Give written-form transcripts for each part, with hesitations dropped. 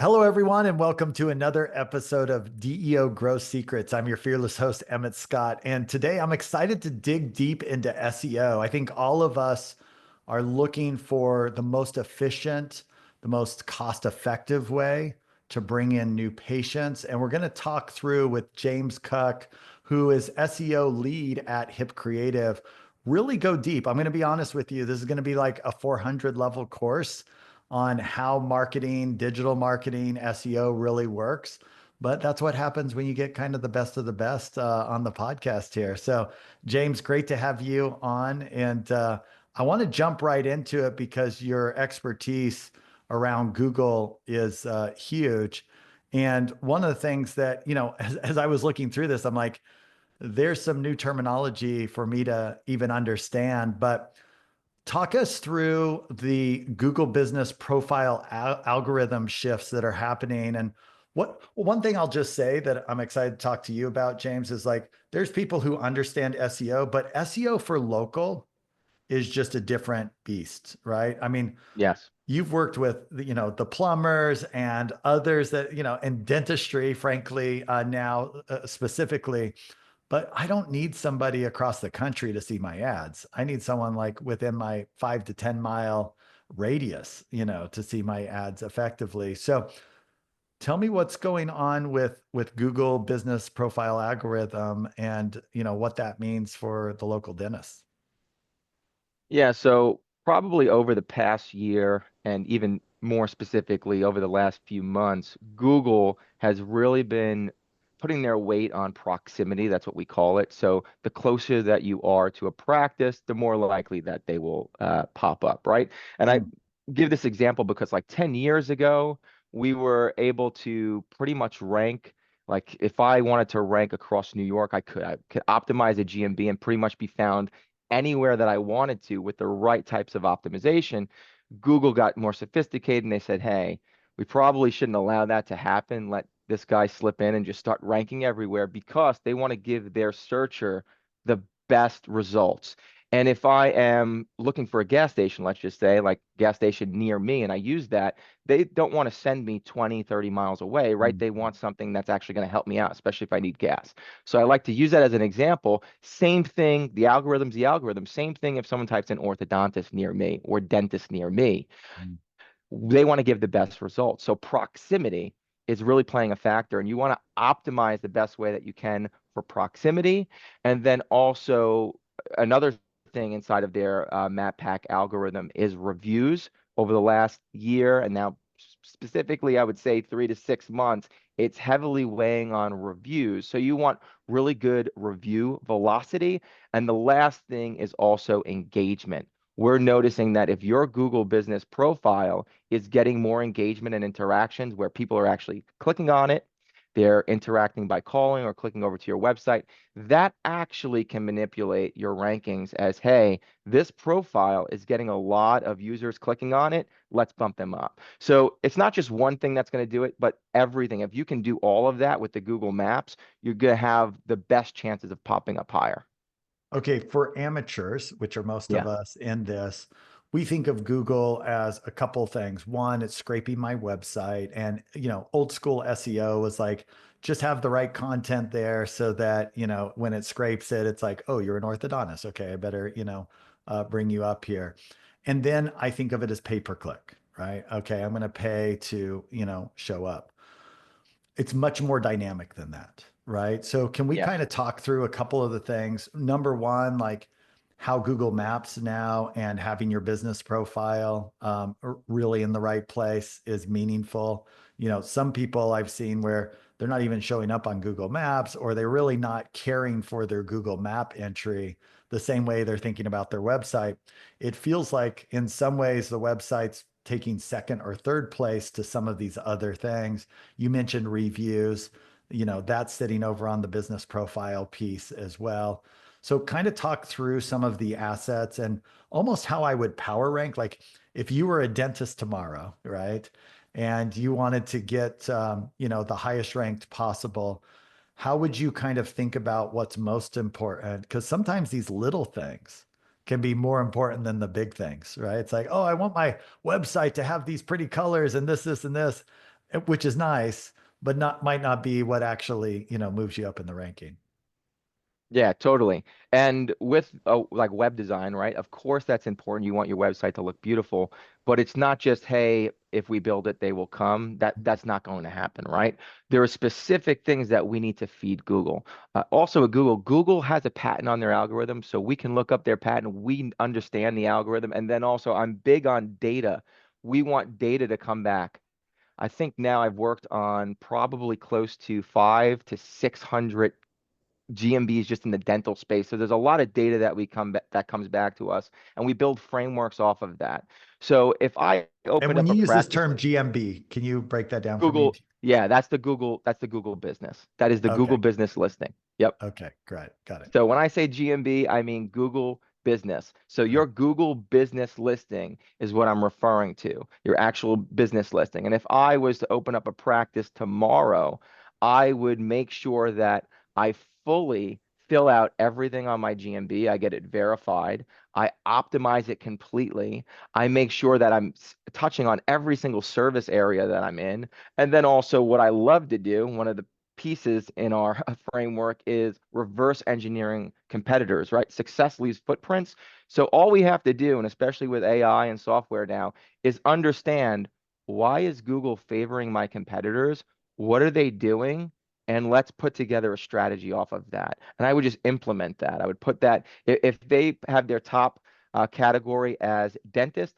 Hello, everyone, and welcome to another episode of DEO Growth Secrets. I'm your fearless host, Emmett Scott, and today I'm excited to dig deep into SEO. I think all of us are looking for the most efficient, the most cost-effective way to bring in new patients, and we're going to talk through with James Kuck, who is SEO lead at Hip Creative. Really go deep. I'm going to be honest with you. This is going to be like a 400 level course on how marketing, digital marketing, SEO really works. But that's what happens when you get kind of the best of the best on the podcast here. So, James, great to have you on. And I want to jump right into it because your expertise around Google is huge. And one of the things that, as I was looking through this, I'm like, there's some new terminology for me to even understand. But talk us through the Google Business Profile algorithm shifts that are happening. And one thing I'll just say that I'm excited to talk to you about, James, is like there's people who understand SEO, but SEO for local is just a different beast, right? I mean, Yes. you've worked with the plumbers and others that and dentistry, frankly, now specifically, but I don't need somebody across the country to see my ads. I need someone like within my 5 to 10 mile radius, to see my ads effectively. So tell me what's going on with Google Business Profile algorithm and what that means for the local dentist. Yeah, so probably over the past year and even more specifically over the last few months, Google has really been putting their weight on proximity. That's what we call it. So the closer that you are to a practice, the more likely that they will pop up, right? And I Mm. give this example because like 10 years ago, we were able to pretty much rank. Like if I wanted to rank across New York, I could optimize a GMB and pretty much be found anywhere that I wanted to with the right types of optimization. Google got more sophisticated and they said, hey, we probably shouldn't allow that to happen. Let this guy slip in and just start ranking everywhere because they want to give their searcher the best results. And if I am looking for a gas station, let's just say like gas station near me, and I use that, they don't want to send me 20, 30 miles away, right? Mm. They want something that's actually going to help me out, especially if I need gas. So I like to use that as an example. Same thing, the algorithm's the algorithm. Same thing if someone types in orthodontist near me or dentist near me. Mm. They want to give the best results. So proximity is really playing a factor, and you want to optimize the best way that you can for proximity. And then also another thing inside of their map pack algorithm is reviews over the last year, and now specifically, I would say 3 to 6 months. It's heavily weighing on reviews. So you want really good review velocity. And the last thing is also engagement. We're noticing that if your Google business profile is getting more engagement and interactions where people are actually clicking on it, they're interacting by calling or clicking over to your website, that actually can manipulate your rankings as, hey, this profile is getting a lot of users clicking on it. Let's bump them up. So it's not just one thing that's going to do it, but everything. If you can do all of that with the Google Maps, you're going to have the best chances of popping up higher. Okay, for amateurs, which are most of Yeah. us in this, we think of Google as a couple things. One, it's scraping my website, and old school SEO was like just have the right content there so that when it scrapes it, it's like, oh, you're an orthodontist. Okay, I better bring you up here. And then I think of it as pay per click, right? Okay, I'm going to pay to show up. It's much more dynamic than that, right? So can we Yes. kind of talk through a couple of the things? Number one, like how Google Maps now and having your business profile really in the right place is meaningful. Some people I've seen where they're not even showing up on Google Maps, or they're really not caring for their Google Map entry the same way they're thinking about their website. It feels like in some ways the website's taking second or third place to some of these other things. You mentioned reviews, that's sitting over on the business profile piece as well. So kind of talk through some of the assets and almost how I would power rank. Like if you were a dentist tomorrow, right? And you wanted to get, the highest ranked possible, how would you kind of think about what's most important? Because sometimes these little things can be more important than the big things, right? It's like, oh, I want my website to have these pretty colors and this, and this. which is nice, but not might not be what actually, moves you up in the ranking. Yeah, totally. And with like web design, right? Of course, that's important. You want your website to look beautiful, but it's not just, hey, if we build it, they will come. That's not going to happen, right? There are specific things that we need to feed Google. Also, with Google, Google has a patent on their algorithm, so we can look up their patent. We understand the algorithm, and then also, I'm big on data. We want data to come back. I think now I've worked on probably close to 500 to 600 GMBs just in the dental space. So there's a lot of data that comes back to us, and we build frameworks off of that. So if I And open when up you a use this practice term like GMB, can you break that down for me? Google, yeah, that's the Google business. That is the Google Okay. business listing. Yep. Okay. Great. Got it. So when I say GMB, I mean Google business. So Okay. your Google business listing is what I'm referring to, your actual business listing. And if I was to open up a practice tomorrow, I would make sure that I fully fill out everything on my GMB. I get it verified. I optimize it completely. I make sure that I'm touching on every single service area that I'm in. And then also what I love to do, one of the pieces in our framework is reverse engineering competitors, right? Success leaves footprints. So all we have to do, and especially with AI and software now, is understand, why is Google favoring my competitors? What are they doing? And let's put together a strategy off of that. And I would just implement that. I would put that, if they have their top category as dentist,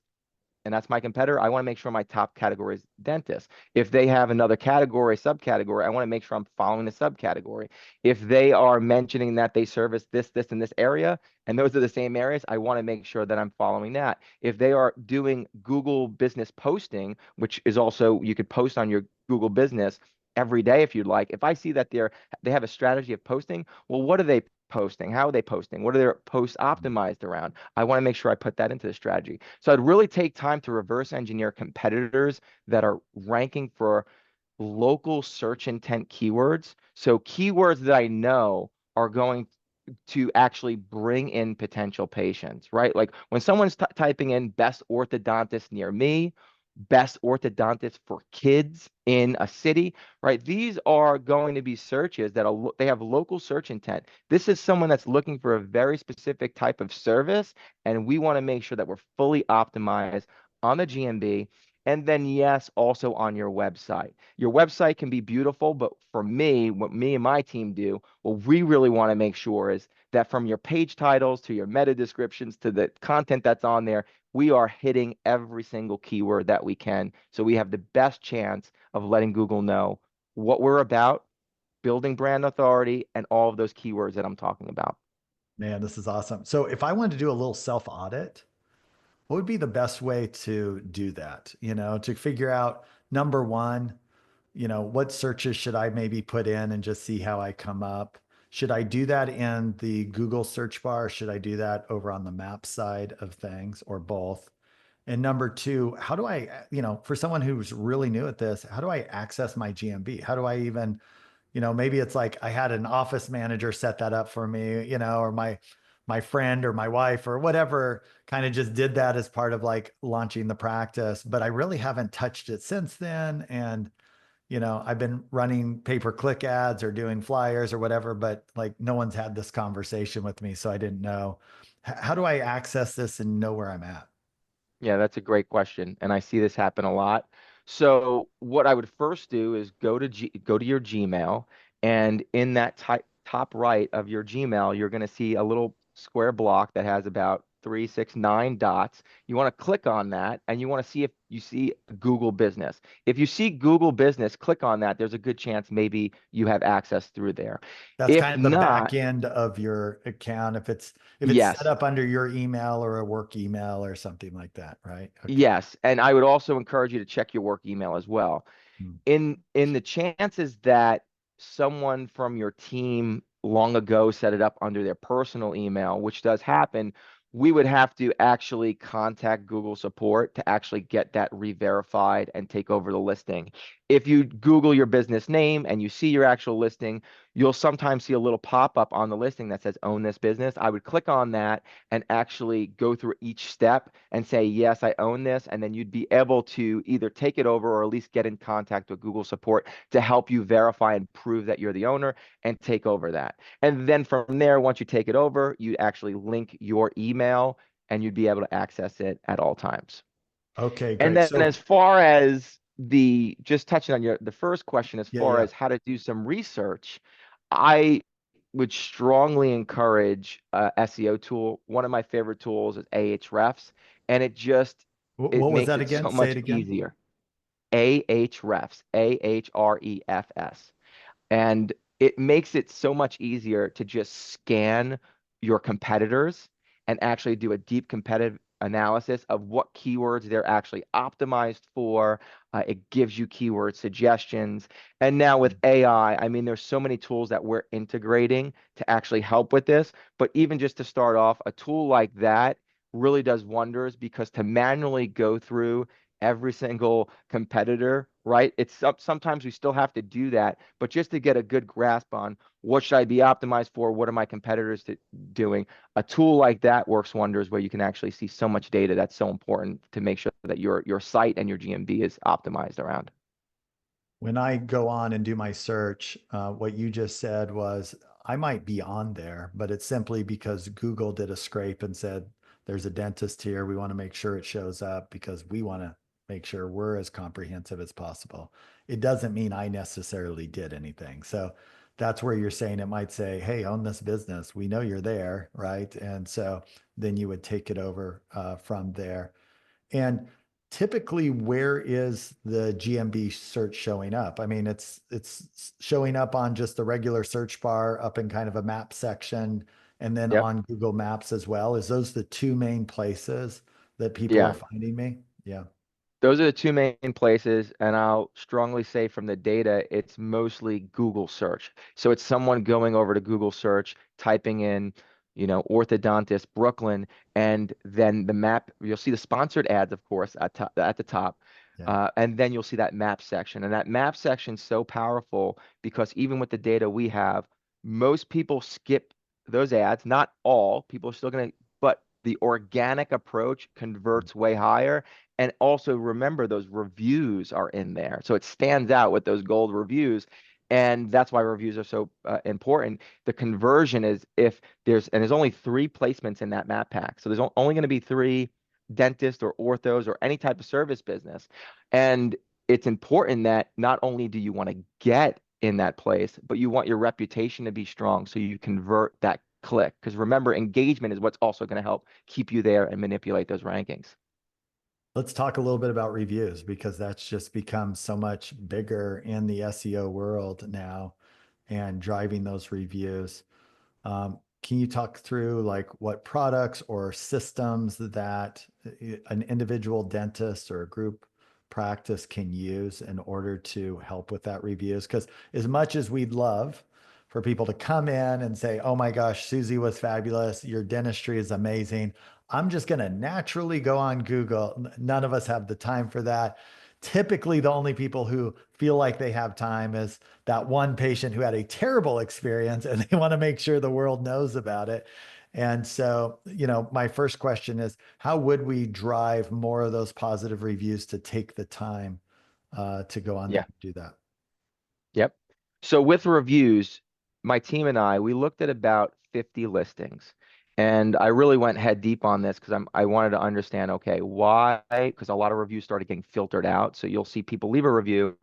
and that's my competitor, I want to make sure my top category is dentist. If they have another category, subcategory, I want to make sure I'm following the subcategory. If they are mentioning that they service this, and this area, and those are the same areas, I want to make sure that I'm following that. If they are doing Google business posting, which is also, you could post on your Google business every day if you'd like. If I see that they have a strategy of posting, well, what are they posting? How are they posting? What are their posts optimized around? I want to make sure I put that into the strategy. So I'd really take time to reverse engineer competitors that are ranking for local search intent keywords. So keywords that I know are going to actually bring in potential patients, right? Like when someone's typing in best orthodontist near me, best orthodontist for kids in a city, right? These are going to be searches that are, they have local search intent. This is someone that's looking for a very specific type of service, and we want to make sure that we're fully optimized on the GMB. And then, yes, also on your website. Your website can be beautiful, but for me, what me and my team do, what we really want to make sure is that from your page titles to your meta descriptions to the content that's on there, we are hitting every single keyword that we can. So we have the best chance of letting Google know what we're about, building brand authority, and all of those keywords that I'm talking about. Man, this is awesome. So if I wanted to do a little self audit, what would be the best way to do that? To figure out number one, what searches should I maybe put in and just see how I come up? Should I do that in the Google search bar? Should I do that over on the map side of things or both? And number two, how do I, for someone who's really new at this, how do I access my GMB? How do I even, maybe it's like I had an office manager set that up for me, or my friend or my wife or whatever kind of just did that as part of like launching the practice, but I really haven't touched it since then. And I've been running pay-per-click ads or doing flyers or whatever, but like no one's had this conversation with me, so I didn't know. How do I access this and know where I'm at? Yeah, that's a great question, and I see this happen a lot. So what I would first do is go to your Gmail, and in that top right of your Gmail, you're going to see a little square block that has about 3, 6, 9 dots. You want to click on that, and you want to see if you see Google Business. If you see Google Business, click on that. There's a good chance maybe you have access through there. That's If kind of the back not, end of your account. If it's set yes. up under your email or a work email or something like that, right? Okay. Yes, and I would also encourage you to check your work email as well. Hmm. In the chances that someone from your team long ago set it up under their personal email, which does happen, we would have to actually contact Google support to actually get that re-verified and take over the listing. if you Google your business name and you see your actual listing, you'll sometimes see a little pop-up on the listing that says own this business. I would click on that and actually go through each step and say, yes, I own this. And then you'd be able to either take it over or at least get in contact with Google support to help you verify and prove that you're the owner and take over that. And then from there, once you take it over, you actually link your email and you'd be able to access it at all times. Okay, And great. then So as far as the just touching on the first question, as yeah, far yeah. as how to do some research, I would strongly encourage a SEO tool. One of my favorite tools is Ahrefs, and it What was makes that it again? so Say it much again. easier. Ahrefs, Ahrefs. And it makes it so much easier to just scan your competitors and actually do a deep competitive analysis of what keywords they're actually optimized for. It gives you keyword suggestions. And now with AI, I mean, there's so many tools that we're integrating to actually help with this. But even just to start off, a tool like that really does wonders because to manually go through every single competitor, right? Sometimes we still have to do that, but just to get a good grasp on what should I be optimized for, what are my competitors doing, a tool like that works wonders where you can actually see so much data that's so important to make sure that your site and your GMB is optimized around. When I go on and do my search, what you just said was I might be on there, but it's simply because Google did a scrape and said, there's a dentist here. We want to make sure it shows up because we want to make sure we're as comprehensive as possible. It doesn't mean I necessarily did anything. So that's where you're saying it might say, hey, own this business. We know you're there, right? And so then you would take it over from there. And typically, where is the GMB search showing up? I mean, it's showing up on just the regular search bar up in kind of a map section and then Yep. on Google Maps as well. Is those the two main places that people are Yeah. finding me? Yeah. Those are the two main places, and I'll strongly say from the data, it's mostly Google search. So it's someone going over to Google search, typing in, orthodontist Brooklyn, and then the map. You'll see the sponsored ads, of course, at the top, Yeah. and then you'll see that map section. And that map section is so powerful because even with the data we have, most people skip those ads. Not all people are still going to, but the organic approach converts way higher, and also remember those reviews are in there. So it stands out with those gold reviews. And that's why reviews are so important. The conversion is if there's only three placements in that map pack. So there's only going to be three dentists or orthos or any type of service business. And it's important that not only do you want to get in that place, but you want your reputation to be strong so you convert that click. Because remember, engagement is what's also going to help keep you there and manipulate those rankings. Let's talk a little bit about reviews because that's just become so much bigger in the SEO world now and driving those reviews. Can you talk through like what products or systems that an individual dentist or a group practice can use in order to help with that reviews? Because as much as we'd love for people to come in and say, oh my gosh, Susie was fabulous, your dentistry is amazing, I'm just going to naturally go on Google. None of us have the time for that. Typically, the only people who feel like they have time is that one patient who had a terrible experience and they want to make sure the world knows about it. And so, my first question is how would we drive more of those positive reviews to take the time to go on there Yeah. and do that? Yep. So with reviews, my team and we looked at about 50 listings. And I really went head deep on this because I wanted to understand, okay, why? Because a lot of reviews started getting filtered out. So you'll see people leave a review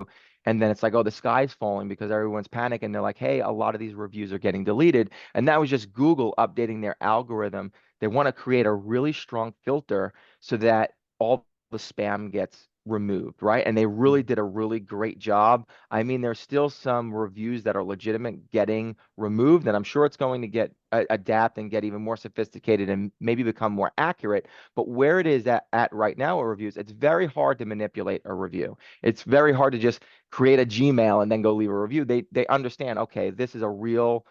and then it's like, oh, the sky's falling because everyone's panicking. They're like, hey, a lot of these reviews are getting deleted. And that was just Google updating their algorithm. They want to create a really strong filter so that all the spam gets removed, right? And they really did a really great job. I mean, there's still some reviews that are legitimate getting removed, and I'm sure it's going to get adapt and get even more sophisticated and maybe become more accurate. But where it is at right now with reviews, it's very hard to manipulate a review. It's very hard to just create a Gmail and then go leave a review. They understand, okay, this is a real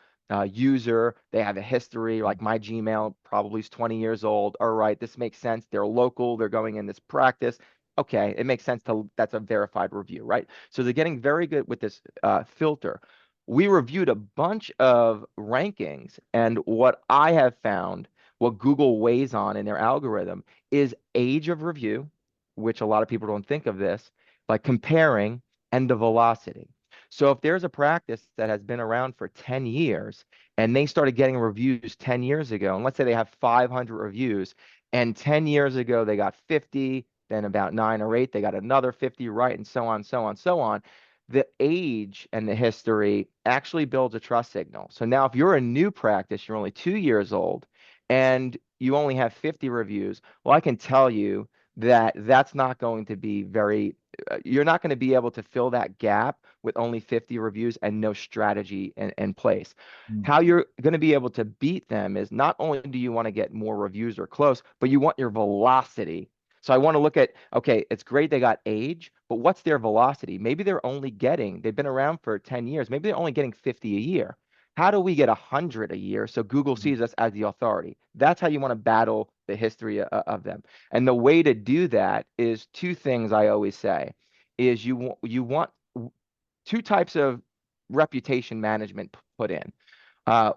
user. They have a history, like my Gmail probably is 20 years old. All right, this makes sense. They're local. They're going in this practice. okay, it makes sense to that's a verified review, right? So they're getting very good with this filter. We reviewed a bunch of rankings, and what I have found, what Google weighs on in their algorithm is age of review, which a lot of people don't think of this, like comparing, and the velocity. So if there's a practice that has been around for 10 years and they started getting reviews 10 years ago, and let's say they have 500 reviews, and 10 years ago they got 50, then about 9 or 8 they got another 50, right, and so on, so on, so on. The age and the history actually builds a trust signal. So now if you're a new practice, you're only 2 years old, and you only have 50 reviews, well, I can tell you that that's not going to be very, you're not going to be able to fill that gap with only 50 reviews and no strategy in place. Mm. How you're going to be able to beat them is not only do you want to get more reviews or close, but you want your velocity. So I want to look at, okay, it's great they got age, but what's their velocity? Maybe they've been around for 10 years. Maybe they're only getting 50 a year. How do we get 100 a year so Google sees us as the authority? That's how you want to battle the history of them. And the way to do that is two things I always say is you want two types of reputation management put in.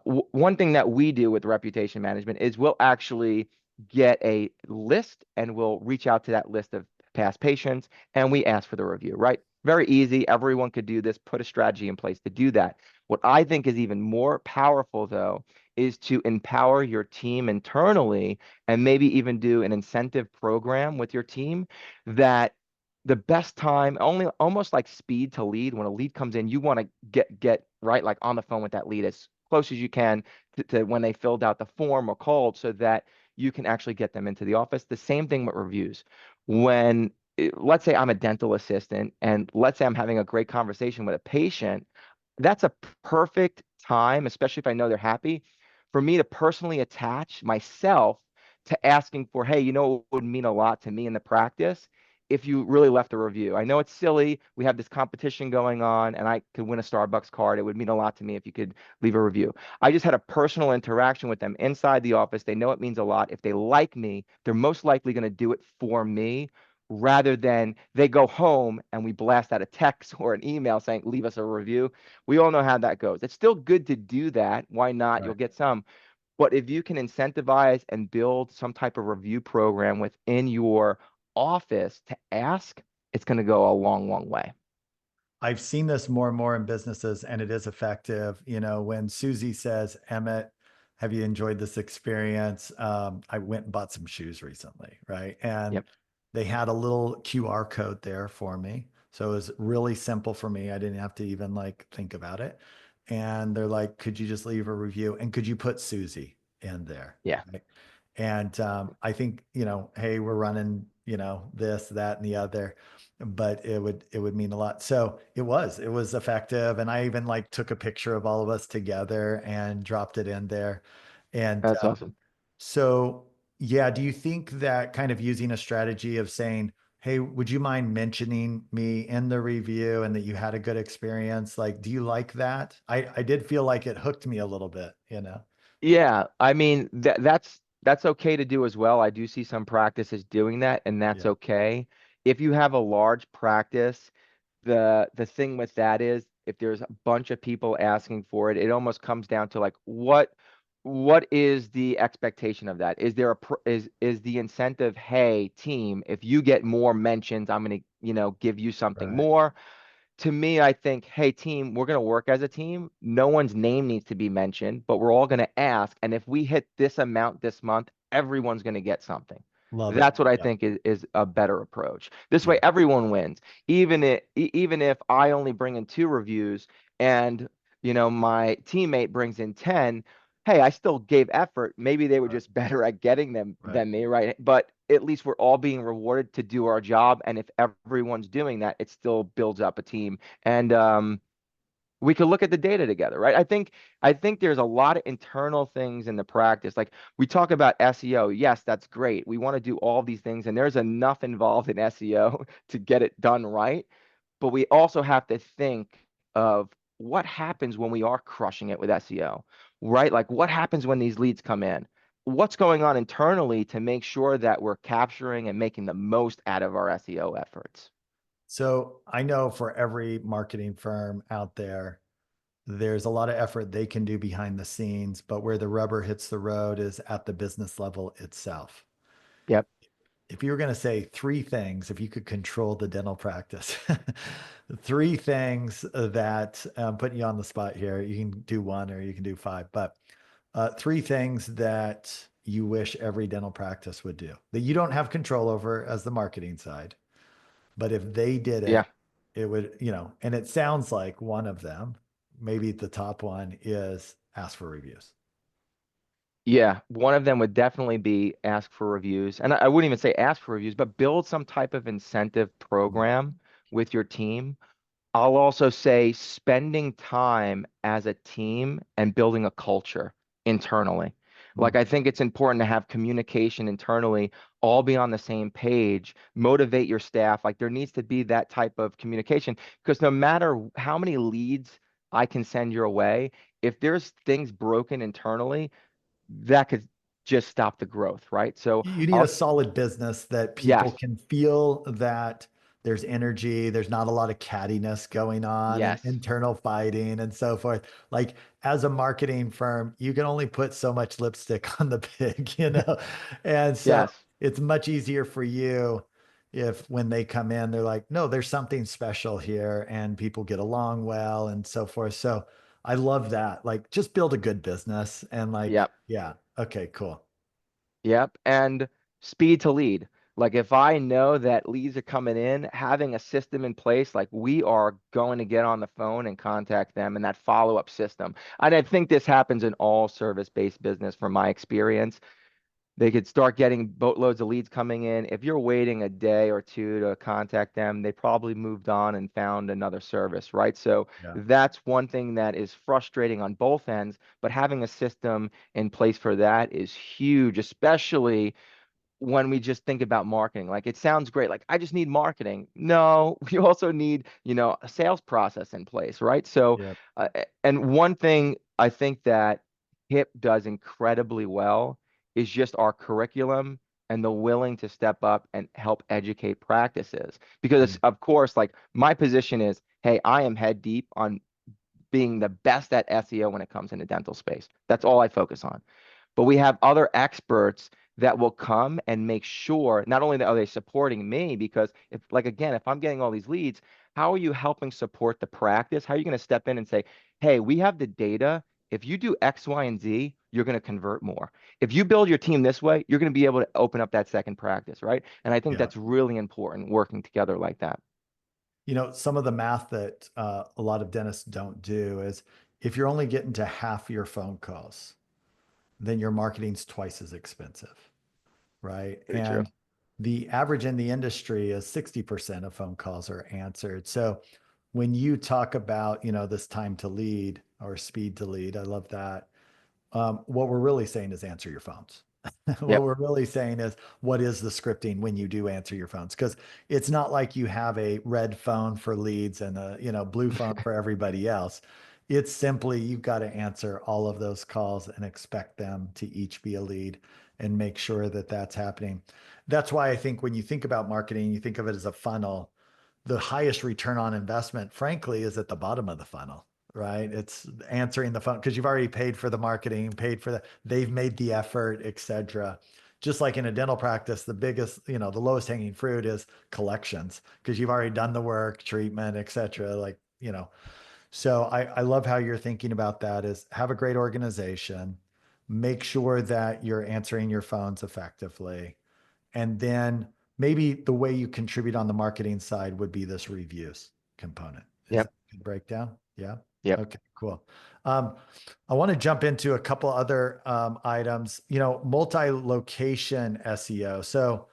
One thing that we do with reputation management is we'll actually get a list and we'll reach out to that list of past patients and we ask for the review, right? Very easy. Everyone could do this, put a strategy in place to do that. What I think is even more powerful, though, is to empower your team internally and maybe even do an incentive program with your team that the best time, only almost like speed to lead. When a lead comes in, you want to get right, like on the phone with that lead as close as you can to when they filled out the form or called, so that you can actually get them into the office. The same thing with reviews. When let's say I'm a dental assistant and let's say I'm having a great conversation with a patient, that's a perfect time, especially if I know they're happy, for me to personally attach myself to asking for, hey, you know, it would mean a lot to me in the practice if you really left a review. I know it's silly. We have this competition going on, and I could win a Starbucks card. It would mean a lot to me if you could leave a review. I just had a personal interaction with them inside the office. They know it means a lot. If they like me, they're most likely going to do it for me rather than they go home and we blast out a text or an email saying, leave us a review. We all know how that goes. It's still good to do that. Why not? You'll Right. get some. But if you can incentivize and build some type of review program within your office to ask, it's going to go a long, long way. I've seen this more and more in businesses, and it is effective. You know, when Susie says, Emmett, have you enjoyed this experience? I went and bought some shoes recently, right? And Yep, they had a little QR code there for me. So it was really simple for me. I didn't have to even like think about it. And they're like, could you just leave a review? And could you put Susie in there? yeah, Right. And I think, you know, hey, we're running, you know, this, that, and the other, but it would mean a lot. So it was effective. And I even like took a picture of all of us together and dropped it in there. And that's awesome. so, yeah, do you think that kind of using a strategy of saying, hey, would you mind mentioning me in the review and that you had a good experience? Like, do you like that? I did feel like it hooked me a little bit, you know? Yeah, I mean that's okay to do as well. I do see some practices doing that, and that's Yeah. okay. If you have a large practice, the thing with that is if there's a bunch of people asking for it, it almost comes down to like what is the expectation of that? Is there a is the incentive, hey, team, if you get more mentions, I'm going to, give you something Right. more. To me, I think, hey, team, we're going to work as a team. No one's name needs to be mentioned, but we're all going to ask. And if we hit this amount this month, everyone's going to get something. Love it. That's what I Yeah. think is a better approach. This way, Yeah. everyone wins. Even if I only bring in 2 reviews and my teammate brings in 10, hey, I still gave effort. Maybe they were Right. just better at getting them Right. than me, right? But at least we're all being rewarded to do our job. And if everyone's doing that, it still builds up a team. And we could look at the data together, right? I think there's a lot of internal things in the practice. Like we talk about SEO. Yes, that's great. We want to do all these things, and there's enough involved in SEO to get it done right. But we also have to think of what happens when we are crushing it with SEO, right? Like what happens when these leads come in? what's going on internally to make sure that we're capturing and making the most out of our SEO efforts. So I know for every marketing firm out there, there's a lot of effort they can do behind the scenes, but where the rubber hits the road is at the business level itself. Yep. If you were going to say three things, if you could control the dental practice, three things that I'm putting you on the spot here. You can do one or you can do five, but three things that you wish every dental practice would do that you don't have control over as the marketing side. But if they did Yeah. it would, and it sounds like one of them, maybe the top one is ask for reviews. Yeah, one of them would definitely be ask for reviews. And I wouldn't even say ask for reviews, but build some type of incentive program with your team. I'll also say spending time as a team and building a culture internally. Like, I think it's important to have communication internally, all be on the same page, motivate your staff. Like, there needs to be that type of communication because no matter how many leads I can send your way, if there's things broken internally, that could just stop the growth, right? So You need a I'll, solid business that people yes, can feel that there's energy, there's not a lot of cattiness going on and yes, internal fighting and so forth. Like as a marketing firm, you can only put so much lipstick on the pig, And so yes. it's much easier for you if when they come in, they're like, no, there's something special here and people get along well and so forth. So I love that. Like just build a good business and like, Yep. yeah, okay, cool. Yep. And speed to lead. Like if I know that leads are coming in, having a system in place, like we are going to get on the phone and contact them and that follow-up system. And I think this happens in all service-based business from my experience. They could start getting boatloads of leads coming in. If you're waiting a day or two to contact them, they probably moved on and found another service, right? So Yeah. that's one thing that is frustrating on both ends, but having a system in place for that is huge, especially when we just think about marketing. Like it sounds great. Like I just need marketing. No, we also need, a sales process in place, right? So, Yeah. and one thing I think that HIP does incredibly well is just our curriculum and the willing to step up and help educate practices. Because of course, like my position is, hey, I am head deep on being the best at SEO when it comes into dental space. That's all I focus on. But we have other experts that will come and make sure not only that are they supporting me, because if like again, if I'm getting all these leads, how are you helping support the practice? How are you going to step in and say, hey, we have the data. If you do X, Y, and Z, you're going to convert more. If you build your team this way, you're going to be able to open up that second practice, right? And I think Yeah. that's really important working together like that. Some of the math that a lot of dentists don't do is if you're only getting to half your phone calls, then your marketing's twice as expensive, right? Very true. And the average in the industry is 60% of phone calls are answered. So when you talk about, this time to lead or speed to lead, I love that. What we're really saying is answer your phones. What Yep. we're really saying is, what is the scripting when you do answer your phones? Because it's not like you have a red phone for leads and a blue phone for everybody else. It's simply you've got to answer all of those calls and expect them to each be a lead and make sure that that's happening. That's why I think when you think about marketing, you think of it as a funnel. The highest return on investment, frankly, is at the bottom of the funnel, right? It's answering the phone because you've already paid for the marketing, paid for the, they've made the effort, etc. Just like in a dental practice, the biggest, the lowest hanging fruit is collections because you've already done the work, treatment, etc. So I love how you're thinking about that is have a great organization, make sure that you're answering your phones effectively, and then maybe the way you contribute on the marketing side would be this reviews component. Is that Yep. a good breakdown? Yeah. Yep. Okay, cool. Um, I want to jump into a couple other items, multi-location SEO. So,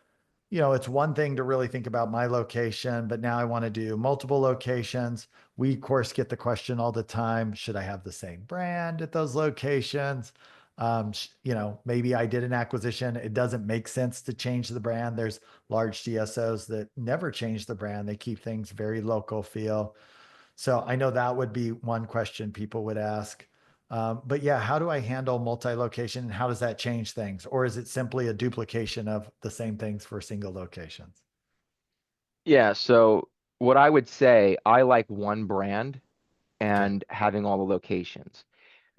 it's one thing to really think about my location, but now I want to do multiple locations. We, of course, get the question all the time, should I have the same brand at those locations? Maybe I did an acquisition. It doesn't make sense to change the brand. There's large DSOs that never change the brand. They keep things very local feel. So I know that would be one question people would ask. But yeah, how do I handle multi-location and how does that change things? Or is it simply a duplication of the same things for single locations? Yeah, so what I would say, I like one brand Okay. and having all the locations.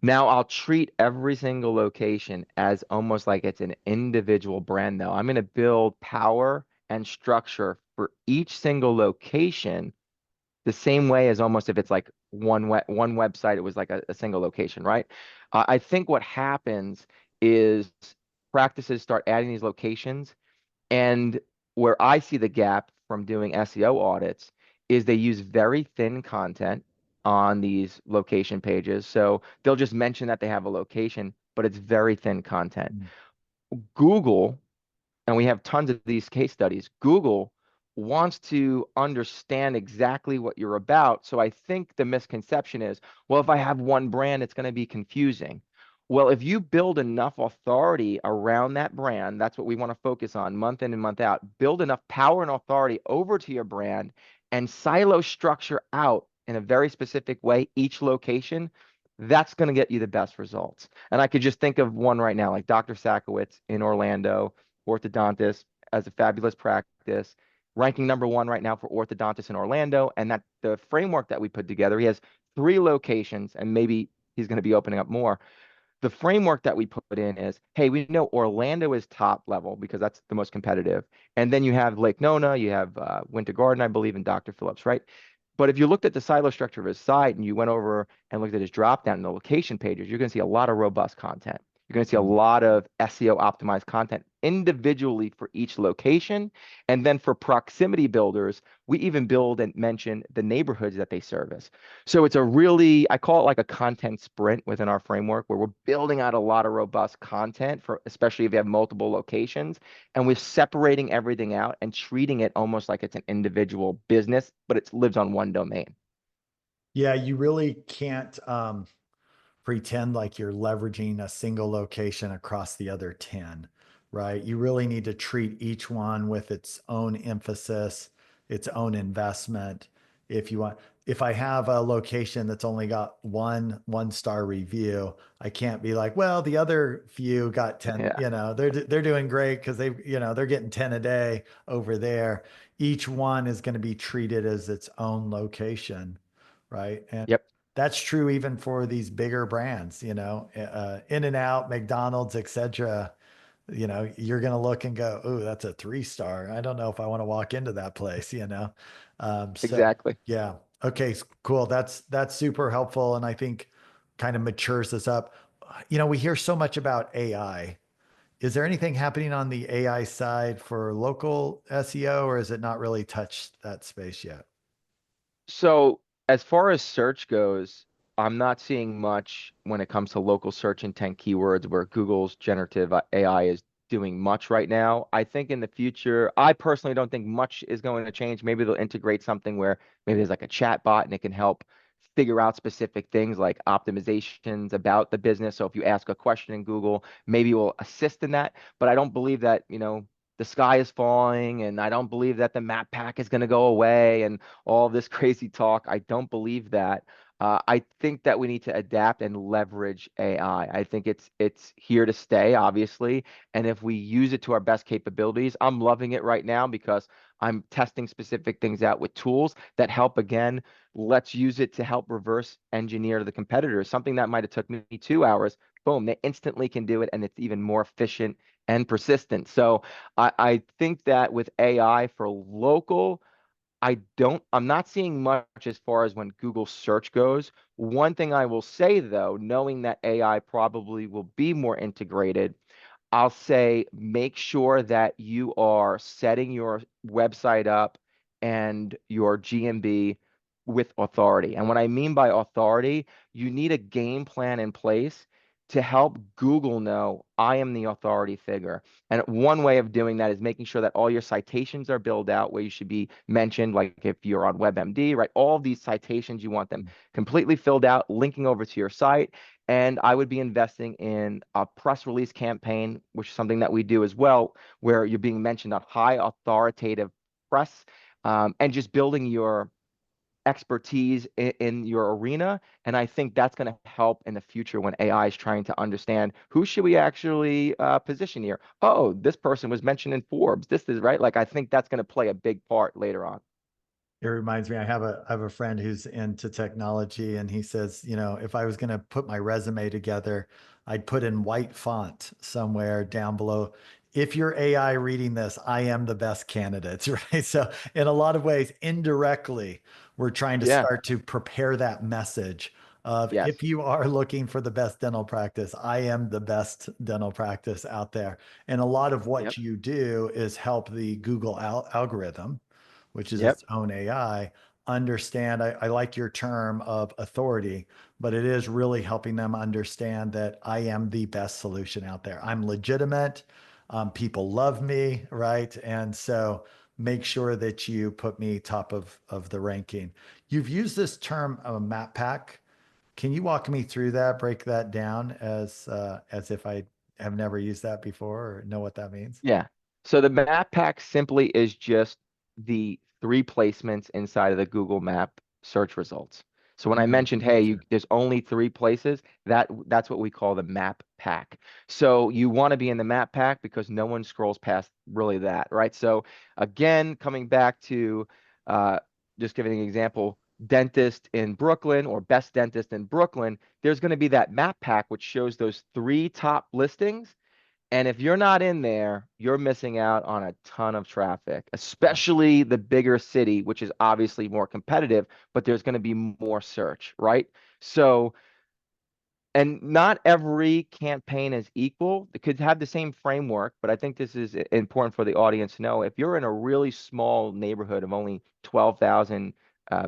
Now I'll treat every single location as almost like it's an individual brand, though. I'm going to build power and structure for each single location the same way as almost if it's like one website, it was like a single location, right? I think what happens is practices start adding these locations, and where I see the gap from doing SEO audits is they use very thin content on these location pages. So they'll just mention that they have a location, but it's very thin content. Mm. Google, and we have tons of these case studies, Google wants to understand exactly what you're about. So I think the misconception is, well, if I have one brand, it's going to be confusing. Well, if you build enough authority around that brand, that's what we want to focus on month in and month out. Build enough power and authority over to your brand and silo structure out in a very specific way each location. That's going to get you the best results. And I could just think of one right now, like Dr. Sakowitz in Orlando, orthodontist, as a fabulous practice, ranking number one right now for orthodontists in Orlando. And that the framework that we put together, he has three locations, and maybe he's going to be opening up more. The framework that we put in is, hey, we know Orlando is top level because that's the most competitive. And then you have Lake Nona, you have Winter Garden, I believe, and Dr. Phillips, right? But if you looked at the silo structure of his site and you went over and looked at his drop down in the location pages, you're going to see a lot of robust content. You're going to see a Mm. lot of SEO optimized content individually for each location. And then for proximity builders, we even build and mention the neighborhoods that they service. So it's a really, I call it like a content sprint within our framework where we're building out a lot of robust content for, especially if you have multiple locations, and we're separating everything out and treating it almost like it's an individual business, but it lives on one domain. Yeah, you really can't pretend like you're leveraging a single location across the other 10, right? You really need to treat each one with its own emphasis, its own investment. If you want, if I have a location that's only got one star review, I can't be like, well, the other few got 10, Yeah. they're doing great because they're getting 10 a day over there. Each one is going to be treated as its own location, right? And Yep. that's true even for these bigger brands, In and Out, McDonald's, etc. You're going to look and go, oh, that's a 3 star. I don't know if I want to walk into that place. So Exactly. yeah. Okay, cool. That's super helpful. And I think kind of matures us up. We hear so much about AI. Is there anything happening on the AI side for local SEO, or is it not really touched that space yet? So as far as search goes, I'm not seeing much when it comes to local search intent keywords where Google's generative AI is doing much right now. I think in the future, I personally don't think much is going to change. Maybe they'll integrate something where maybe there's like a chat bot and it can help figure out specific things like optimizations about the business. So if you ask a question in Google, maybe it will assist in that. But I don't believe that, the sky is falling, and I don't believe that the map pack is going to go away and all this crazy talk. I don't believe that. I think that we need to adapt and leverage AI. I think it's here to stay, obviously. And if we use it to our best capabilities, I'm loving it right now because I'm testing specific things out with tools that help again. Let's use it to help reverse engineer the competitors. Something that might have took me 2 hours, boom, they instantly can do it, and it's even more efficient and persistent. So I think that with AI for local, I'm not seeing much as far as when Google search goes. One thing I will say though, knowing that AI probably will be more integrated, I'll say make sure that you are setting your website up and your GMB with authority. And what I mean by authority, you need a game plan in place to help Google know I am the authority figure. And one way of doing that is making sure that all your citations are built out where you should be mentioned, like if you're on WebMD, right? All of these citations, you want them completely filled out, linking over to your site. And I would be investing in a press release campaign, which is something that we do as well, where you're being mentioned on high authoritative press, and just building your expertise in your arena. And I think that's going to help in the future when AI is trying to understand who should we actually position here. Oh, this person was mentioned in Forbes. This is right. Like I think that's going to play a big part later on. It reminds me, I have a friend who's into technology, and he says, if I was going to put my resume together, I'd put in white font somewhere down below. If you're AI reading this, I am the best candidates, right? So in a lot of ways, indirectly, we're trying to Yeah. start to prepare that message of, if Yes. you are looking for the best dental practice, I am the best dental practice out there. And a lot of Yep. what you do is help the Google algorithm, which is Yep. its own AI, understand. I like your term of authority, but it is really helping them understand that I am the best solution out there. I'm legitimate. People love me, right? And so make sure that you put me top of the ranking. You've used this term, map pack. Can you walk me through that, break that down as if I have never used that before or know what that means? Yeah. So the map pack simply is just the three placements inside of the Google Map search results. So when I mentioned, hey, Gotcha. there's only three places, that's what we call the map pack. So you want to be in the map pack because no one scrolls past really that, right? So again, coming back to uh, just giving an example, dentist in Brooklyn or best dentist in Brooklyn, there's going to be that map pack which shows those three top listings, and if you're not in there, you're missing out on a ton of traffic, Right. especially the bigger city, which is obviously more competitive, but there's going to be more search, right? So, and not every campaign is equal. It could have the same framework, but I think this is important for the audience to know. If you're in a really small neighborhood of only 12,000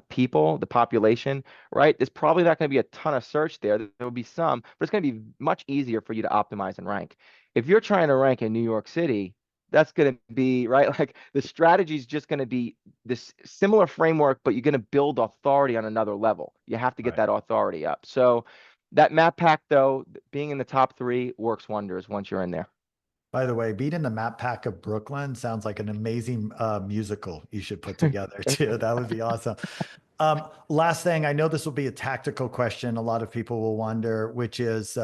people, the population, right? There's probably not going to be a ton of search there. There will be some, but it's going to be much easier for you to optimize and rank. If you're trying to rank in New York City, that's going to be right. Like the strategy is just going to be this similar framework, but you're going to build authority on another level. You have to get Right. that authority up. So, that map pack, though, being in the top three works wonders once you're in there. By the way, being in the map pack of Brooklyn sounds like an amazing musical you should put together too. That would be awesome. Last thing, I know this will be a tactical question. A lot of people will wonder, which is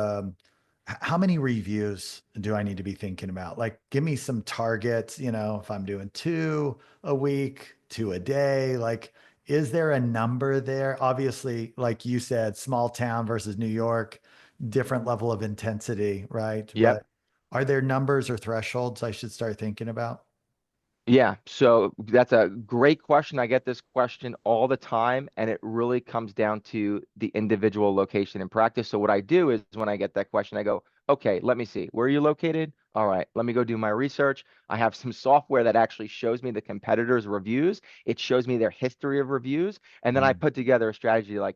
how many reviews do I need to be thinking about? Like, give me some targets, if I'm doing two a week, two a day, like, is there a number there? Obviously, like you said, small town versus New York, different level of intensity, right? Yep. But are there numbers or thresholds I should start thinking about? Yeah, so that's a great question. I get this question all the time, and it really comes down to the individual location and practice. So what I do is when I get that question, I go, okay, let me see. Where are you located? All right, let me go do my research. I have some software that actually shows me the competitors' reviews. It shows me their history of reviews, and then I Mm, put together a strategy like,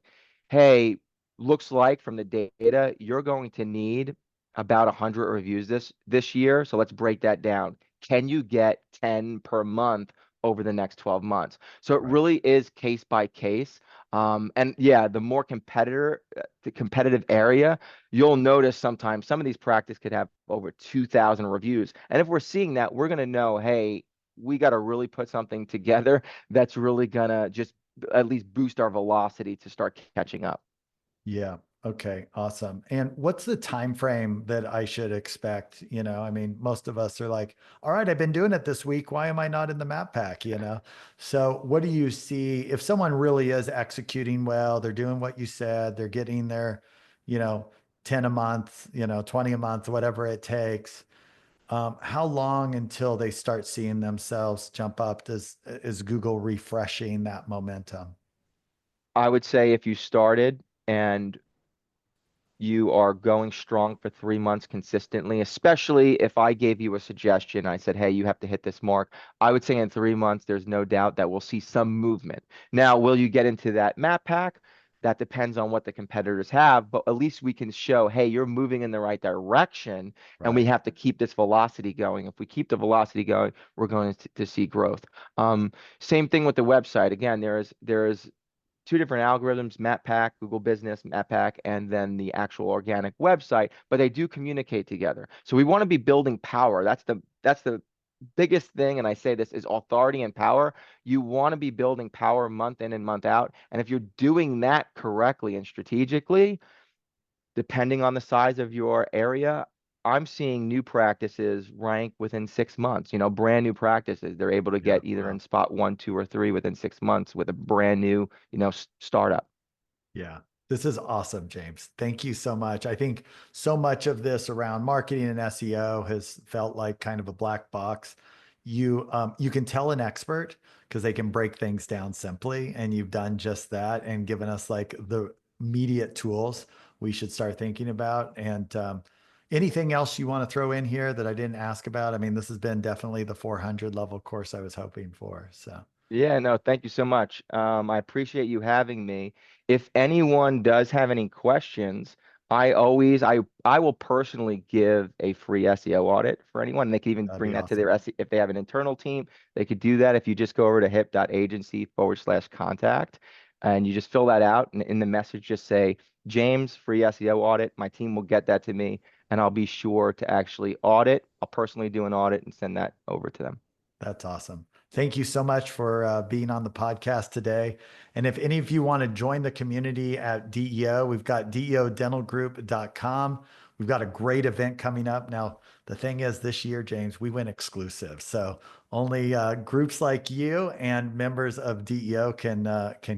hey, looks like from the data, you're going to need about 100 reviews this year. So let's break that down. Can you get 10 per month over the next 12 months? So it right. really is case by case. And yeah, the more the competitive area, you'll notice sometimes some of these practice could have over 2,000 reviews. And if we're seeing that, we're going to know, hey, we got to really put something together that's really going to just at least boost our velocity to start catching up. Yeah. Okay. Awesome. And what's the time frame that I should expect? I mean, most of us are like, all right, I've been doing it this week. Why am I not in the map pack? So what do you see if someone really is executing well, they're doing what you said, they're getting their, you know, 10 a month, 20 a month, whatever it takes. How long until they start seeing themselves jump up? Is Google refreshing that momentum? I would say if you started and you are going strong for 3 months consistently, especially if I gave you a suggestion, I said, hey, you have to hit this mark. I would say in 3 months, there's no doubt that we'll see some movement. Now, will you get into that map pack? That depends on what the competitors have, but at least we can show, hey, you're moving in the right direction, and we Right. have to keep this velocity going. If we keep the velocity going, we're going to see growth. Same thing with the website. Again, there is two different algorithms, MapPack, Google Business, MapPack, and then the actual organic website, but they do communicate together. So we want to be building power. That's the biggest thing, and I say this, is authority and power. You want to be building power month in and month out. And if you're doing that correctly and strategically, depending on the size of your area, I'm seeing new practices rank within 6 months, brand new practices. They're able to Yeah. get either in Wow. spot 1, 2, or 3 within 6 months with a brand new, startup. Yeah. This is awesome, James. Thank you so much. I think so much of this around marketing and SEO has felt like kind of a black box. You can tell an expert because they can break things down simply, and you've done just that and given us like the immediate tools we should start thinking about. And anything else you want to throw in here that I didn't ask about? I mean, this has been definitely the 400 level course I was hoping for. So Yeah, no, thank you so much. I appreciate you having me. If anyone does have any questions, I will personally give a free SEO audit for anyone. They can even that'd bring be that to their awesome. SEO if they have an internal team. They could do that if you just go over to hip.agency/contact and you just fill that out. And in the message, just say, James, free SEO audit. My team will get that to me, and I'll be sure to actually audit. I'll personally do an audit and send that over to them. That's awesome. Thank you so much for being on the podcast today. And if any of you want to join the community at DEO, we've got deodentalgroup.com. We've got a great event coming up. Now, the thing is, this year, James, we went exclusive. So only groups like you and members of DEO can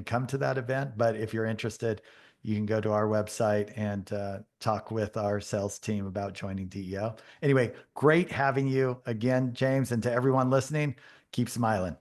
come to that event. But if you're interested, you can go to our website and talk with our sales team about joining DEO. Anyway, great having you again, James. And to everyone listening, keep smiling.